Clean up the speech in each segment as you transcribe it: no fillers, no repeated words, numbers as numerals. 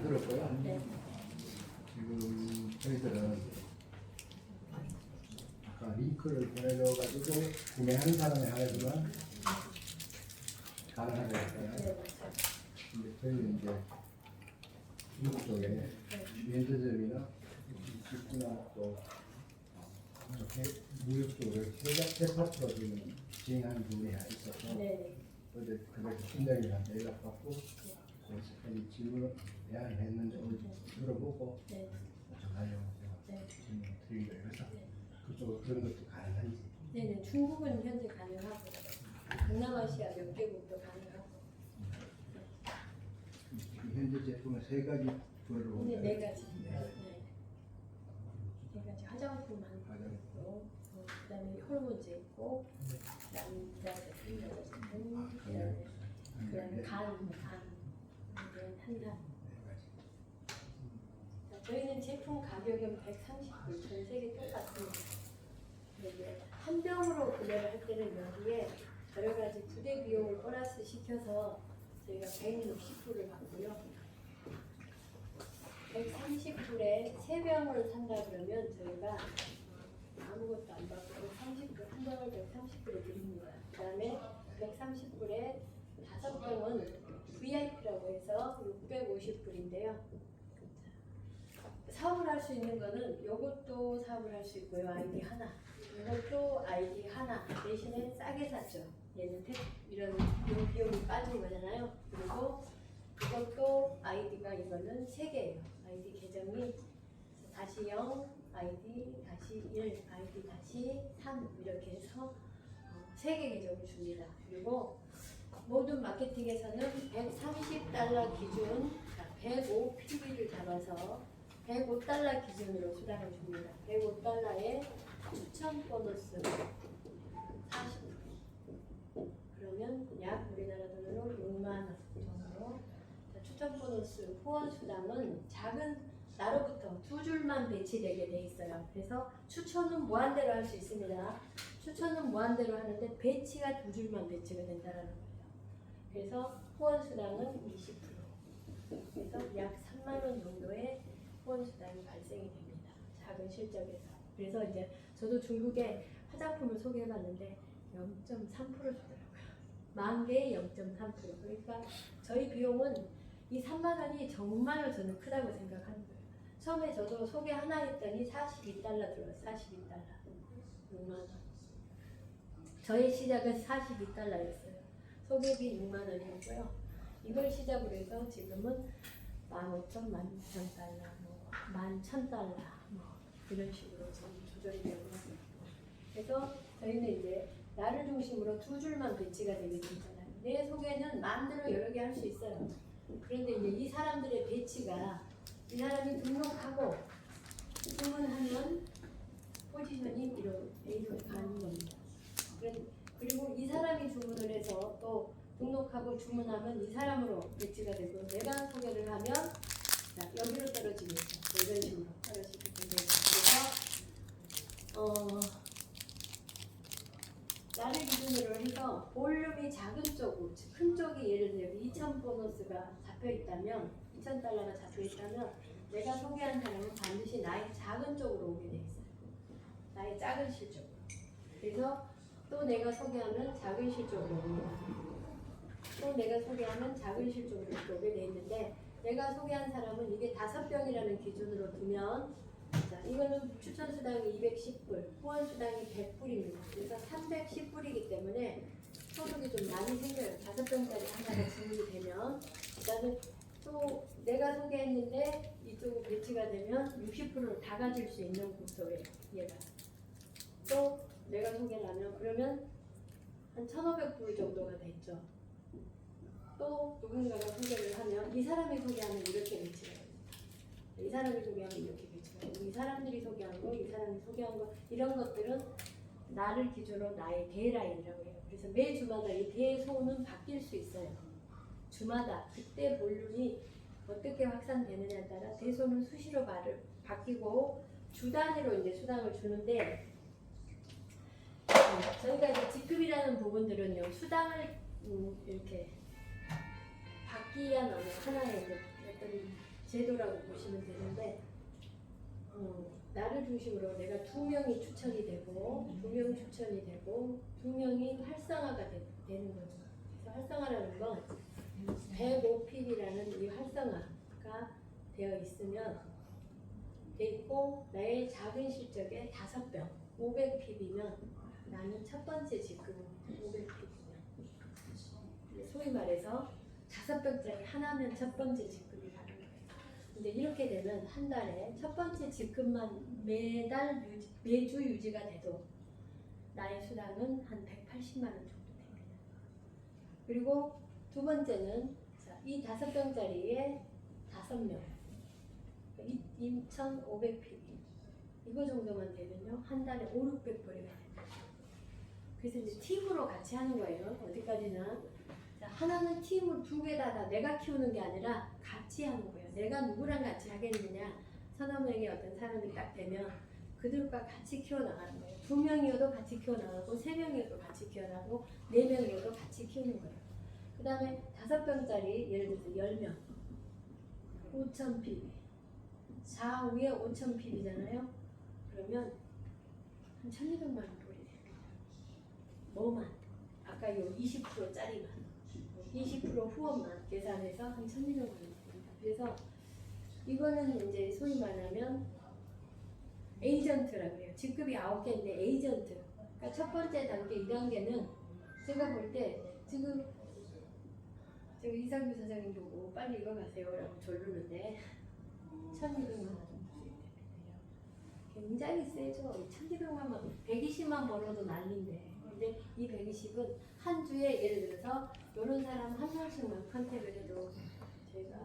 들었고요. 네. 지금 저희들은 아까 링크를 보내줘가지고 구매하는 사람에 한해서만 가능하게 했어요. 네. 근데 저희는 이제 중국 쪽에 면세점이나 직구나 또 이렇게 무역 쪽으로 세파트로 지금 진행하는 분이 있어서 네. 어제 그래서 팀장님한테 연락받고 이 질문을 했는데 오늘 들어보고 네. 전화용 네. 질문 드리기로 해서 그쪽으로 그런 것도 가능한지. 네네. 중국은 현재 가능하고 동남아시아 몇 개국도 가능하고. 현재 제품은 세 가지 부를 네, 네 가지. 네. 네. 네 가지 화장품 한 있고, 그다음에 호르몬제 있고, 남자 제품, 여자 제품, 그다음에 간, 한단. 저희는 제품 가격은 130불, 전 세계 똑같습니다. 이제 한 병으로 구매를 할 때는 여기에 여러 가지 부대 비용을 플러스 시켜서 저희가 160불을 받고요. 130불에 3병을 산다 그러면 저희가 아무것도 안 받고 130불, 한 병을 130불에 드립니다. 그 다음에 130불에 5병은 VIP라고 해서 650불인데요. 사업을 할 수 있는 거는 이것도 사업을 할 수 있고요. 아이디 하나. 이것도 아이디 하나 대신에 싸게 샀죠. 얘는 이런 비용이 빠진 거잖아요. 그리고 이것도 아이디가 이거는 3개예요. 아이디 계정이 다시 0, 아이디 다시 1, 아이디 다시 3 이렇게 해서 3개 계정을 줍니다. 그리고 모든 마케팅에서는 130달러 기준 105 PB를 잡아서 105달러 기준으로 수당을 줍니다. 105달러에 추천 보너스 40%. 그러면 약 우리나라 돈으로 6만 원 정도. 추천 보너스 후원 수당은 작은 나로부터 2줄만 배치되게 돼 있어요. 그래서 추천은 무한대로 할 수 있습니다. 추천은 무한대로 하는데 배치가 2줄만 배치가 된다는 거예요. 그래서 후원 수당은 20%. 그래서 약 3만 원 정도의 후원 수당이 발생이 됩니다. 작은 실적에서. 그래서 이제 저도 중국에 화장품을 소개해봤는데 0.3% 주더라고요. 10,000개에 0.3%. 그러니까 저희 비용은 이 3만 원이 정말 저는 크다고 생각하는 거예요. 처음에 저도 소개 하나 했더니 42달러 들어요. 42달러. 6만 원. 저의 시작은 42달러였어요. 소개비 6만 원이었고요. 이걸 시작으로 해서 지금은 15,000, 12,000달러, 11,000달러 이런 식으로 조절이 되고 있습니다. 그래서 저희는 이제 나를 중심으로 2줄만 배치가 되게 되잖아요. 내 소개는 마음대로 여러 개 할 수 있어요. 그런데 이제 이 사람들의 배치가 이 사람이 등록하고 주문하면 포지션이 이렇게 가는 겁니다. 그리고 이 사람이 주문을 해서 또 등록하고 주문하면 이 사람으로 배치가 되고 내가 소개를 하면 자, 여기로 떨어지겠죠. 이런 식으로 떨어지게 되죠. 그래서 나를 기준으로 해서 볼륨이 작은 쪽, 큰 쪽이 예를 들어 2,000 보너스가 잡혀 있다면 2,000달러가 잡혀 있다면 내가 소개한 사람은 반드시 나의 작은 쪽으로 오게 돼 있어요. 나의 작은 실적으로. 그래서 또 내가 소개하면 작은 실적으로 옵니다. 또 내가 소개하면 작은 실적으로 오게 돼 있는데 내가 소개한 사람은 이게 5병이라는 기준으로 두면 자, 이거는 추천 수당이 210불, 후원 수당이 100불입니다. 그래서 310불이기 때문에 소득이 좀 많이 생겨요. 5병짜리 하나가 주문이 되면 그다음에 또 내가 소개했는데 이쪽으로 배치가 되면 60%를 다 가질 수 있는 구조예요. 얘가. 또 내가 소개를 하면 그러면 한 1,500불 정도가 됐죠. 또 누군가가 소개를 하면 이 사람이 소개하면 이렇게 배치가 됩니다. 이 사람이 소개하면 이렇게 배치가 되고 이 사람들이 소개한 거, 이 사람이 소개한 거 이런 것들은 나를 기준으로 나의 대라인이라고 해요. 그래서 매 주마다 이 대소는 바뀔 수 있어요. 주마다 그때 볼륨이 어떻게 확산되느냐에 따라 대소는 수시로 바뀌고 주 단위로 이제 수당을 주는데 저희가 이제 직급이라는 부분들은요 수당을 이렇게 받기 위한 하나의 어떤 제도라고 보시면 되는데 나를 중심으로 내가 2명이 추천이 되고 2명 추천이 되고 2명이 활성화가 되는 거죠. 그래서 활성화라는 건 105ppb라는 이 활성화가 되어 있으면 돼 있고 나의 작은 실적에 5병 500ppb면 나는 첫 번째 직급은 500ppb면 소위 말해서 5병짜리 하나면 첫 번째 직급이 가는 거예요. 근데 이렇게 되면 한 달에 첫 번째 직급만 매주 유지가 돼도 나의 수당은 한 180만 원 정도 됩니다. 그리고 두 번째는 이 5병짜리에 5명 2,500ppb 이거 정도만 되면요 한 달에 5,600불이가 됩니다. 그래서 이제 팀으로 같이 하는 거예요. 어디까지나 하나는 팀을 2개 다 내가 키우는 게 아니라 같이 하는 거예요. 내가 누구랑 같이 하겠느냐. 서너 명의 어떤 사람이 딱 되면 그들과 같이 키워나가는 거예요. 2명이어도 같이 키워나가고 3명이어도 같이 키워나가고 4명이어도 같이 키우는 거예요. 그 다음에 5병짜리 예를 들어서 10명 5,000ppb 4위에 5,000ppb잖아요. 그러면 한 1,200만 원 벌이 됩니다. 뭐만 아까 요 20%짜리만 20% 후원만 계산해서 한 1,200만 원 됩니다. 그래서 이거는 이제 소위 말하면 에이전트라고 해요. 직급이 9개인데 에이전트. 그러니까 첫 번째 단계, 2단계는 제가 볼 때 지금 제가 이상규 사장님 보고 빨리 이거 가세요 라고 조르는데 1,200만 원 정도 수익됩니다. 굉장히 세죠. 1,200만 원, 120만 벌어도 난리인데 근데 이 120은 한 주에 예를 들어서 이런 사람 한 명씩만 컨택을 해도 저희가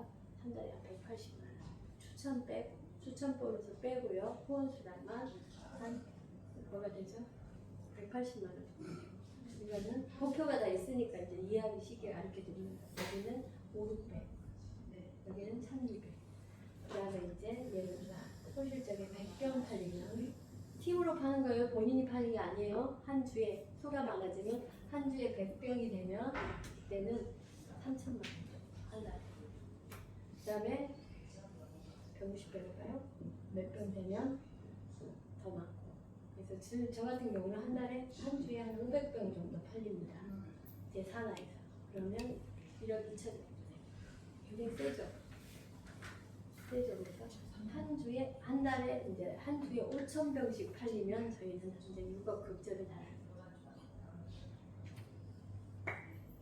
한 달에 180만 원 추천 보너스 빼고요 후원 수당만 한 뭐가 되죠? 180만 원 정도. 이거는 목표가 다 있으니까 이제 이해하기 쉽게 가르쳐 드립니다. 여기는 5,600, 여기는 1,200. 그다음에 이제 예를 들어 소실적에 100병 팔리면 팀으로 파는 거예요. 본인이 파는 게 아니에요. 한 주에 수가 많아지면 한 주에 100병이 되면 그때는 3,000만 원 한 달에. 그다음에 150병일까요? 몇 병 되면 더 많고. 그래서 저 같은 경우는 한 달에 한 주에 한 500병 정도 팔립니다. 제 산하에서. 그러면 1억 2천 정도 돼요. 굉장히 세죠. 세죠. 그래서 한 달에 이제 한 주에 5,000병씩 팔리면 저희는 이제 6억 극절을 달아요.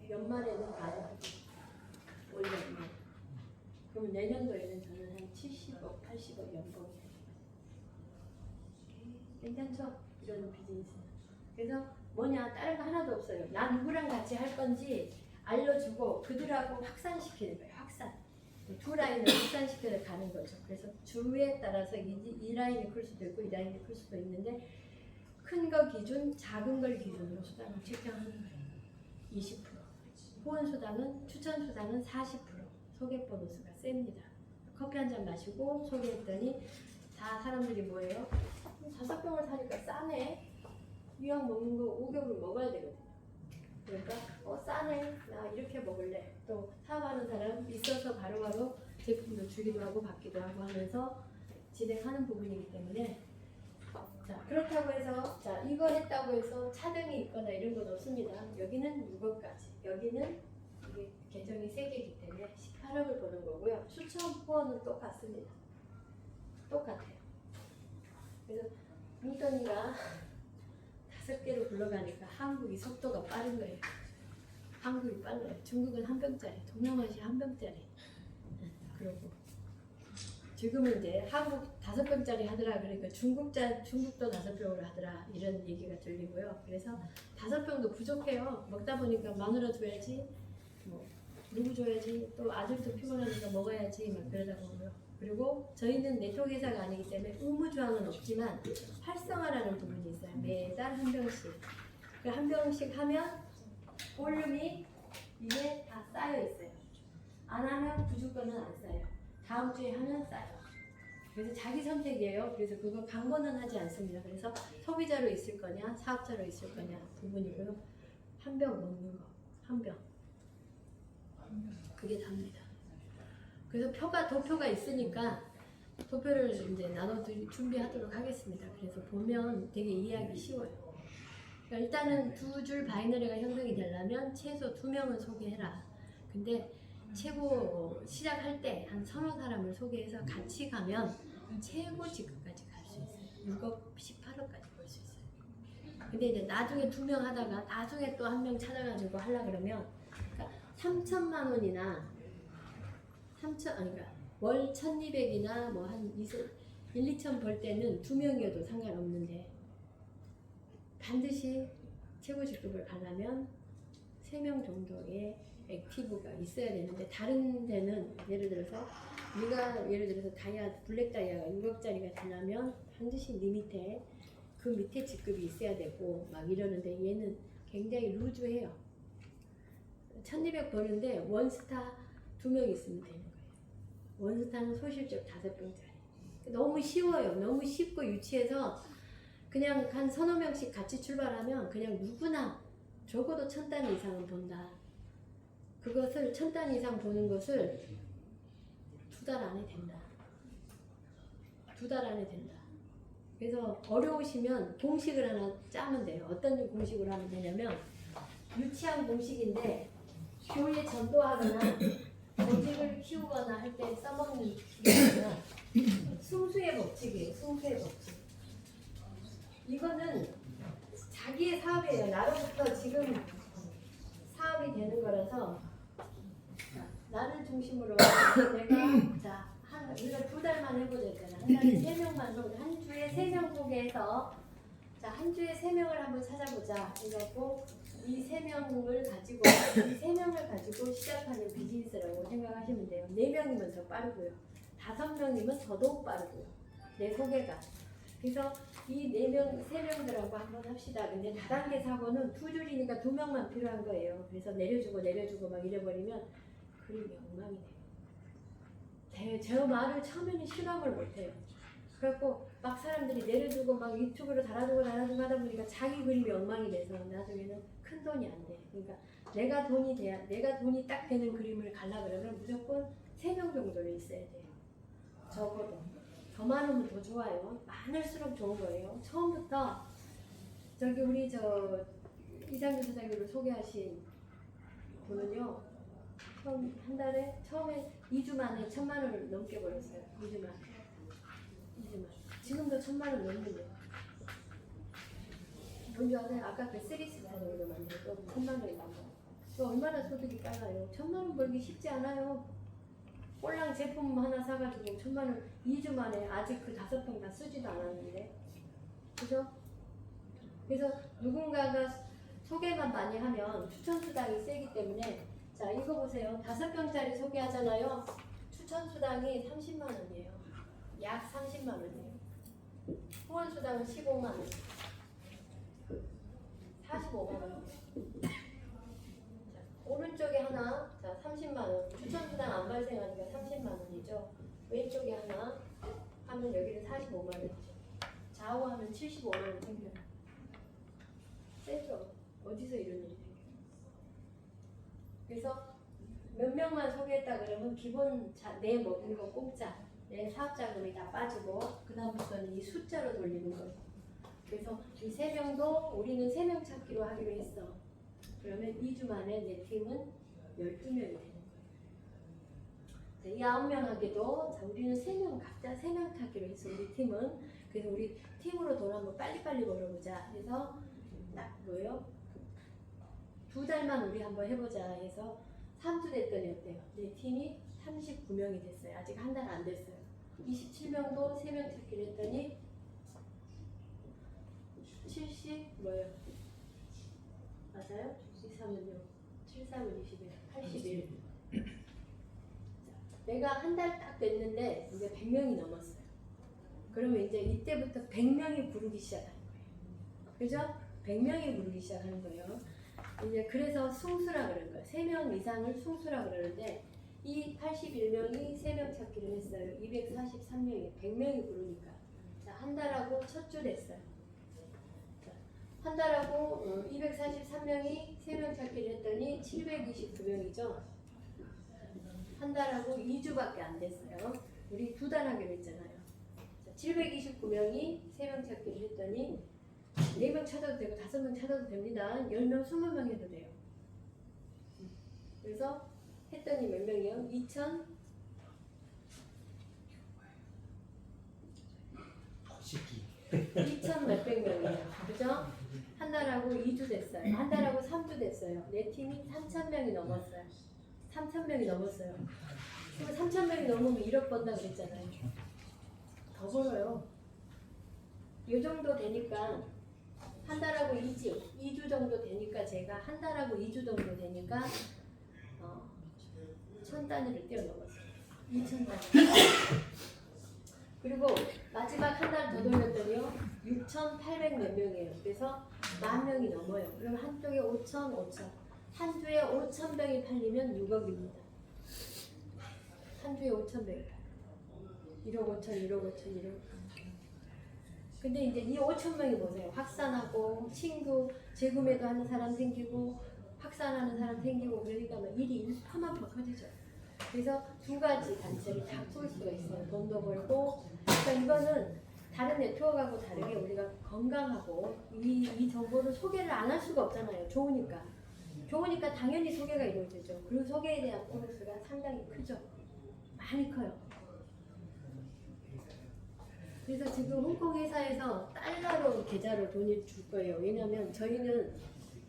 연말에는 가요. 올 연말. 그럼 내년도에는 저는 한 70억, 80억 연봉이 돼요. 괜찮죠? 이런 비즈니스는. 그래서 뭐냐 다른 거 하나도 없어요. 나 누구랑 같이 할 건지 알려주고 그들하고 확산시키는 거예요. 확산. 두 라인을 확산시켜서 가는 거죠. 그래서 주에 따라서 이 라인이 클 수도 있고 이 라인이 클 수도 있는데 큰 거 기준, 작은 걸 기준으로 수당을 책정하는 거예요. 20%. 후원 수당은 추천 수당은 40%. 소개 보너스가 셉니다. 커피 한 잔 마시고 소개했더니 다 사람들이 뭐예요? 5병을 사니까 싸네. 이왕 먹는 거 5개월 먹어야 되거든요. 그러니까 싸네. 나 이렇게 먹을래. 또 사업하는 사람 있어서 바로바로 제품도 주기도 하고 받기도 하고 하면서 진행하는 부분이기 때문에 자 그렇다고 해서 자 이거 했다고 해서 차등이 있거나 이런 건 없습니다. 여기는 6억까지. 여기는 이게 계정이 3개이기 때문에 18억을 버는 거고요. 추천 후원은 똑같습니다. 똑같아요. 그래서 뭉덩이가 5개로 굴러가니까 한국이 속도가 빠른 거예요. 한국이 빨라요. 중국은 한 병짜리, 동남아시아 한 병짜리. 그러고 지금은 이제 한국 5병짜리 하더라. 그러니까 중국도 5병을 하더라. 이런 얘기가 들리고요. 그래서 5병도 부족해요. 먹다 보니까 마누라 줘야지, 뭐 누구 줘야지, 또 아들도 피곤하니까 먹어야지 막 그러다 보고요. 그리고 저희는 네트워크 회사가 아니기 때문에 의무조항은 없지만 활성화라는 부분이 있어요. 매달 한 병씩. 그 한 병씩 하면 볼륨이 이게 다 쌓여 있어요. 안 하면 무조건은 안 쌓여요. 다음 주에 하면 쌓여요. 그래서 자기 선택이에요. 그래서 그거 강권은 하지 않습니다. 그래서 소비자로 있을 거냐, 사업자로 있을 거냐 부분이고요. 한 병 먹는 거, 한 병. 그게 답니다. 그래서 도표가 있으니까 도표를 이제 준비하도록 하겠습니다. 그래서 보면 되게 이해하기 쉬워요. 그러니까 일단은 2줄 바이너리가 형성이 되려면 최소 2명은 소개해라. 근데 최고 시작할 때 한 서너 사람을 소개해서 같이 가면 최고 직급까지 갈 수 있어요. 6억 18억까지 볼 수 있어요. 근데 이제 나중에 2명 하다가 나중에 또 1명 찾아가지고 하려 그러면 그러니까 3천만 원이나 그러니까 월 1,200이나 뭐 한 1, 2천 벌 때는 2명이어도 상관없는데 반드시 최고 직급을 가려면 3명 정도의 액티브가 있어야 되는데 다른 데는 예를 들어서 블랙 다이아가 6억짜리가 되려면 반드시 그 밑에 직급이 있어야 되고 막 이러는데 얘는 굉장히 루즈해요. 1,200 버는데 원스타 2명 있으면 되는 거예요. 원스타는 소실적 5병짜리. 너무 쉬워요. 너무 쉽고 유치해서 그냥 한 서너 명씩 같이 출발하면 그냥 누구나 적어도 1,000단 이상은 본다. 그것을 1,000단 이상 보는 것을 2달 안에 된다. 2달 안에 된다. 그래서 어려우시면 공식을 하나 짜면 돼요. 어떤 공식으로 하면 되냐면 유치한 공식인데 교회 전도하거나 조직을 키우거나 할 때 써먹는 기계는 승수의 법칙이에요. 승수의 법칙. 이거는 자기의 사업이에요. 나로부터 지금 사업이 되는 거라서 나를 중심으로 내가 우리가 2달만 해보자 했잖아. 한 달에 3명만 소개, 한 주에 3명 소개해서 한 주에 3명을 한번 찾아보자. 그래갖고 이 3명을 가지고 시작하는 비즈니스라고 생각하시면 돼요. 4명이면 더 빠르고요. 5명이면 더더욱 빠르고요. 내 소개가. 그래서 이 3명들하고 한번 합시다. 근데 다단계 사고는 2줄이니까 2명만 필요한 거예요. 그래서 내려주고 막 이래버리면 그림이 엉망이 돼요. 제 말을 처음에는 실감을 못해요. 그래갖고 막 사람들이 내려주고 막 유튜브로 달아주고 하다 보니까 자기 그림이 엉망이 돼서 나중에는 큰 돈이 안 돼. 그러니까 내가 돈이 딱 되는 그림을 갈라 그러면 무조건 3명 정도는 있어야 돼요. 적어도. 더 많으면 더 좋아요. 많을수록 좋은 거예요. 처음부터 우리 이상규 사장님을 소개하신 분은요. 한 달에 처음에 2주 만에 1,000만 원을 넘게 벌었어요. 2주 만에. 지금도 1,000만 원 넘는데요. 뭔지 아세요? 아까 그 3스타 정도 만들고 1,000만 원이 넘어. 그 얼마나 소득이 빨라요. 1,000만 원 벌기 쉽지 않아요. 꼴랑 제품 하나 사가지고 1,000만 원 2주 만에 아직 그 5병 다 쓰지도 않았는데. 그죠? 그래서 누군가가 소개만 많이 하면 추천수당이 세기 때문에 자 이거 보세요. 5병짜리 소개하잖아요. 추천수당이 30만 원이에요. 약 30만 원이에요. 후원수당은 15만 원. 45만 원. 오른쪽에 하나, 30만 원. 추천수당 안 발생하니까 30만 원이죠. 왼쪽에 하나 하면 여기는 45만 원이죠. 좌우하면 75만 원 생겨요. 세죠? 어디서 이런 일이 생겨요? 그래서 몇 명만 소개했다 그러면 기본 내 먹는 거 공짜, 내 사업 자금이 다 빠지고 그 다음부터는 이 숫자로 돌리는 거예요. 그래서 이 3명도 우리는 3명 찾기로 하기로 했어. 그러면 2주 만에 내 팀은 12명이 되는 거예요. 자, 이 9명에게도 우리는 3명 각자 3명 찾기로 했어. 우리 팀은. 그래서 우리 팀으로 돈 한번 빨리빨리 벌어보자 해서 딱 뭐예요? 2달만 우리 한번 해보자 해서 3주 됐더니 어때요? 내 팀이 39명이 됐어요. 아직 한 달 안 됐어요. 27명도 3명 찾기로 했더니 70 뭐예요? 맞아요? 2, 3은 6, 7, 3은 21, 81. 내가 한 달 딱 됐는데 이제 100명이 넘었어요. 그러면 이제 이때부터 100명이 부르기 시작하는 거예요. 그죠? 100명이 부르기 시작하는 거예요. 이제 그래서 숭수라 그러는 거예요. 3명 이상을 숭수라 그러는데 이 81명이 3명 찾기로 했어요. 243명이 100명이 부르니까. 자, 한 달하고 첫 주 됐어요. 한 달하고 243명이 3명 찾기를 했더니 729명이죠. 한 달하고 2주밖에 안 됐어요. 우리 2달 하기로 했잖아요. 729명이 3명 찾기를 했더니 4명 찾아도 되고 5명 찾아도 됩니다. 10명, 20명 해도 돼요. 그래서 했더니 몇 명이요? 2,000 몇백 명이에요. 그죠? 한 달하고 2주 됐어요. 한 달하고 3주 됐어요. 내 팀이 3,000명이 넘었어요. 3,000명이 넘었어요. 그럼 3,000명이 넘으면 1억 번다 그랬잖아요. 더 벌어요. 이 정도 되니까 한 달하고 2주 정도 되니까 제가 한 달하고 2주 정도 되니까 1,000단위를 뛰어넘었어요. 2,000단위. 그리고 마지막 한 달 더 돌렸더니요 6,800 몇 명이에요. 그래서 10,000명이 넘어요. 그럼 한쪽에 5,000, 5,000. 한 주에 5,000병이 팔리면 6억입니다. 한 주에 5,000병이 1억 5천, 1억 5천, 1억. 근데 이제 이 5,000명이 보세요. 확산하고 친구 재구매도 하는 사람 생기고 확산하는 사람 생기고 그러니까 막 일이 일파만파 커지죠. 그래서 두 가지 단체를 다 쏠 수가 있어요. 돈도 벌고. 그러니까 이거는 다른 네트워크하고 다르게 우리가 건강하고 이 정보를 소개를 안 할 수가 없잖아요. 좋으니까. 좋으니까 당연히 소개가 이루어지죠. 그리고 소개에 대한 보너스가 상당히 크죠. 많이 커요. 그래서 지금 홍콩 회사에서 달러로 계좌로 돈을 줄 거예요. 왜냐하면 저희는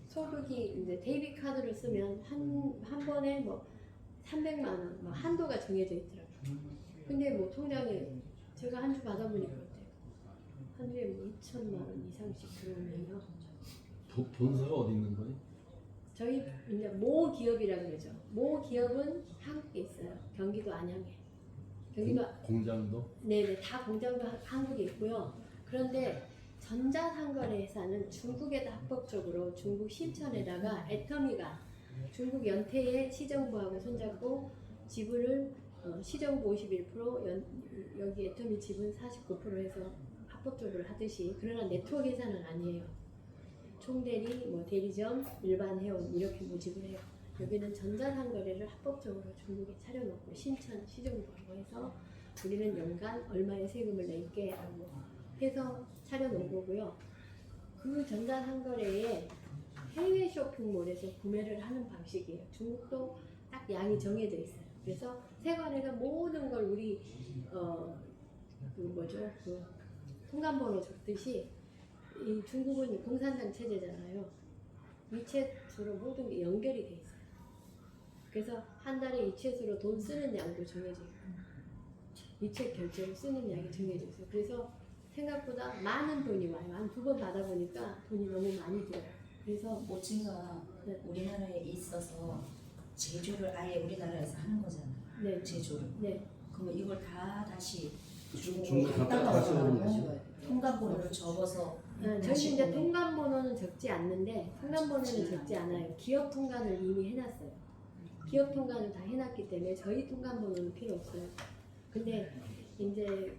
소득이 이제 데이비 카드를 쓰면 한 번에 뭐 300만 원, 뭐 한도가 정해져 있더라고요. 근데 뭐 통장에 제가 한 주 받아보니까 어때요? 한 주에 뭐 2천만 원 이상씩 들어오면요. 본사가 어디 있는 거예요? 저희 이제 모 기업이라고 그러죠. 모 기업은 한국에 있어요. 경기도 안양에. 경기도 공장도? 네네 다 공장도 한국에 있고요. 그런데 전자상거래회사는 중국에다 합법적으로 중국 신천에다가 애터미가 중국 연태의 시정부하고 손잡고 지분을 시정부 51%, 여기 애터미 지분 49% 해서 합법적으로 하듯이. 그러나 네트워크 회사는 아니에요. 총대리, 뭐 대리점, 일반 회원 이렇게 모집을 해요. 여기는 전자상거래를 합법적으로 중국에 차려놓고 신천 시정부하고 해서 우리는 연간 얼마의 세금을 낼게 라고 해서 차려놓은 거고요. 그 전자상거래에 해외 쇼핑몰에서 구매를 하는 방식이에요. 중국도 딱 양이 정해져 있어요. 그래서 세관에서 모든 걸 우리 그 통관번호 적듯이 이 중국은 공산당 체제잖아요. 위챗으로 모든 게 연결이 돼 있어요. 그래서 한 달에 위챗으로 돈 쓰는 양도 정해져 있고 위챗 결제로 쓰는 양이 정해져 있어요. 그래서 생각보다 많은 돈이 와요. 한 2번 받아보니까 돈이 너무 많이 들어요. 그래서 모찌가 네. 우리나라에 있어서 제조를 아예 우리나라에서 하는 거잖아요. 네. 제조를. 네. 그러면 이걸 다 다시 중국 중국으로 갔다가 다시 오는 거죠. 통관번호를 적어서 저희 다시 이제 보내. 통관번호는 적지 않는데 통관번호는 적지 않아요. 기업 통관을 이미 해놨어요. 기업 통관을 다 해놨기 때문에 저희 통관번호는 필요 없어요. 근데 이제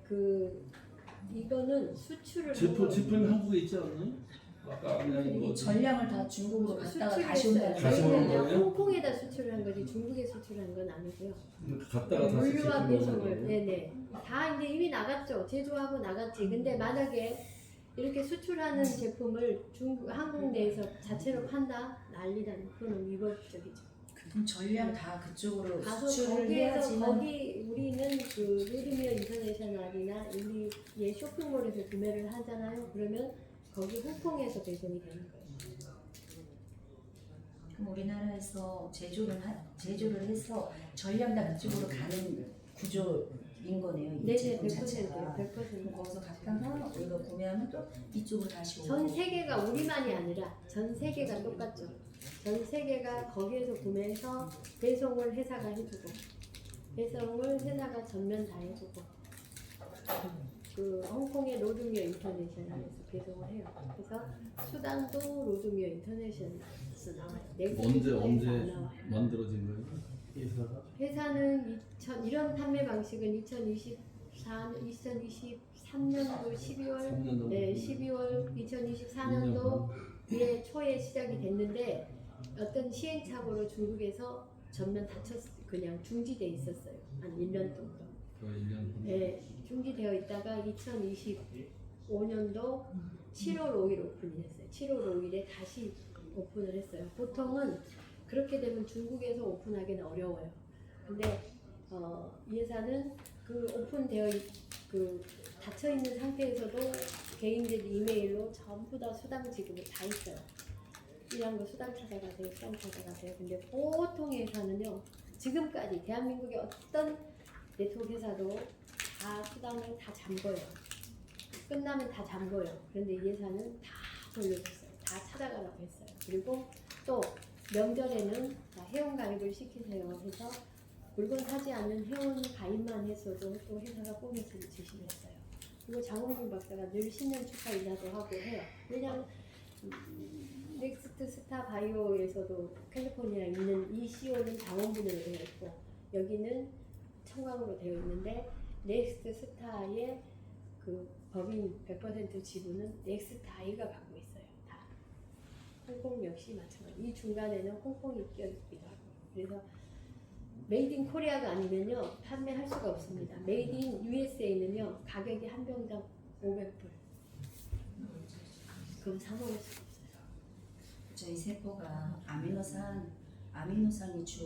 이거는 수출을 제품이 한국에 있지 않나요? 아까 그냥 이 이거 전량을 다 중국으로 갔다가 다시 수출했어요. 온다는 다시 오는 저희는 거예요? 홍콩에다 수출을 한 거지 중국에 수출한 건 아니고요. 갔다가 다시 물류와 제품 배송을 오는 거예요? 네네 다 이제 이미 나갔죠. 제조하고 나갔지. 근데 만약에 이렇게 수출하는 제품을 한국 내에서 자체로 판다 난리다는 그거는 위법적이죠. 그럼 전량 다 그쪽으로 가서 수출을 거기에서 해야지만 우리는 그 루드미어 인터내셔널이나 우리의 쇼핑몰에서 구매를 하잖아요. 그러면 거기 홍콩에서 배송이 되는 거예요. 그럼 우리나라에서 제조를 해서 전량 다 그쪽으로 가는 구조인 거네요. 이 네네 제품 자체가. 100%요. 그럼 100%. 거기서 갔다가 우리가 구매하면 또 이쪽으로 다시 오고. 전 세계가 우리만이 아니라 전 세계가 똑같죠. 전 세계가 거기에서 구매해서 배송을 회사가 해주고 배송을 회사가 전면 다 해주고 그 홍콩의 로드미어 인터내셔널에서 배송을 해요. 그래서 수단도 로드미어 인터내셔널에서 나와요. 언제 안 나와요. 만들어진 거예요? 회사가? 회사는 이런 판매 방식은 2023년도 12월 3년 넘게. 네, 12월 2024년도에 초에 시작이 됐는데 어떤 시행착오로 중국에서 전면 닫혔 그냥 중지돼 있었어요. 한 1년 정도. 거의 1년. 네, 중지되어 있다가 2025년도 7월 5일 오픈이 됐어요. 7월 5일에 다시 오픈을 했어요. 보통은 그렇게 되면 중국에서 오픈하기는 어려워요. 근데 이 회사는 그 오픈되어 그 닫혀 있는 상태에서도 개인들 이메일로 전부 다 수당 지급을 다 했어요. 이런 거 수당 찾아가세요, 수당 찾아가세요. 근데 보통 회사는요, 지금까지 대한민국의 어떤 네트워크 회사도 다 수당을 다 잠궈요. 끝나면 다 잠궈요. 그런데 이 회사는 다 돌려줬어요. 다 찾아가라고 했어요. 그리고 또 명절에는 다 회원 가입을 시키세요 해서 물건 사지 않는 회원 가입만 했어도 또 회사가 보너스를 주시고 했어요. 그리고 장홍준 박사가 늘 신년 축하 인사도 하고 해요. 왜냐하면 넥스트 스타 바이오에서도 캘리포니아에 있는 이 CEO는 장원분으로 되어 있고 여기는 청강으로 되어 있는데 넥스트 스타의 그 법인 100% 지분은 넥스트 아이가 갖고 있어요. 다. 홍콩 역시 마찬가지. 이 중간에는 홍콩이 껴있기도 하고. 그래서 메이드 인 코리아가 아니면요 판매할 수가 없습니다. 메이드 인 USA는요 가격이 한 병당 500불. 그럼 사 먹을 수가 없어요. 저희 세포가 아미노산이 주